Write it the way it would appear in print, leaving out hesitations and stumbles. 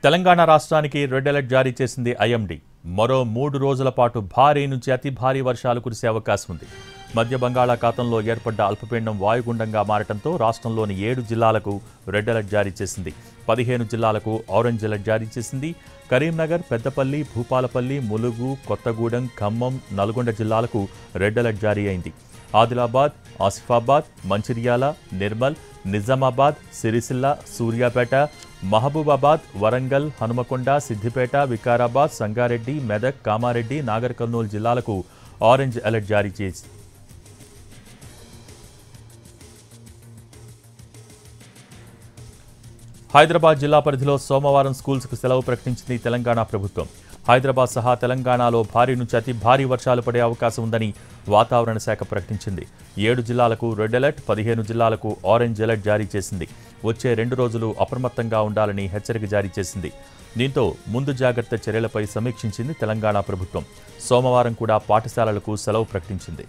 తెలంగాణ రాష్ట్రానికి red alert జారీ చేసింది ఐఎండీ. మరో 3 రోజుల పాటు భారీ నుంచి అతి భారీ వర్షాలు కురిసే అవకాశం ఉంది. మధ్య బంగాళాఖాతంలో ఏర్పడ్డ అల్పపీడనం వాయుగుండంగా మారటంతో రాష్ట్రంలోని 7 జిల్లాలకు రెడ్ అలర్ట్ జారీ చేసింది. 15 జిల్లాలకు ఆరెంజ్ అలర్ట్ జారీ చేసింది. కరీంనగర్, పెద్దపల్లి, భూపాలపల్లి, ములుగు, కొత్తగూడెం, ఖమ్మం, నల్గొండ జిల్లాలకు రెడ్ అలర్ట్ జారీ అయింది. ఆదిలాబాద్, ఆసిఫాబాద్, మంచిర్యాల, నిర్మల్, నిజామాబాద్, సిరిసిల్ల, సూర్యాపేట, మహబూబాబాద్, వరంగల్, హనుమకొండ, సిద్దిపేట, వికారాబాద్, సంగారెడ్డి, మెదక్, కామారెడ్డి, నాగర్ కర్నూలు జిల్లాలకు ఆరెంజ్ అలర్ట్ జారీ చేసింది. హైదరాబాద్ జిల్లా పరిధిలో సోమవారం స్కూల్స్కు సెలవు ప్రకటించింది తెలంగాణ ప్రభుత్వం. హైదరాబాద్ సహా తెలంగాణలో భారీ నుంచి అతి భారీ వర్షాలు పడే అవకాశం ఉందని వాతావరణ శాఖ ప్రకటించింది. 7 జిల్లాలకు రెడ్ అలర్ట్, 15 జిల్లాలకు ఆరెంజ్ అలర్ట్ జారీ చేసింది. వచ్చే 2 రోజులు అప్రమత్తంగా ఉండాలని హెచ్చరిక జారీ చేసింది. దీంతో ముందు జాగ్రత్త చర్యలపై సమీక్షించింది తెలంగాణ ప్రభుత్వం. సోమవారం కూడా పాఠశాలలకు సెలవు ప్రకటించింది.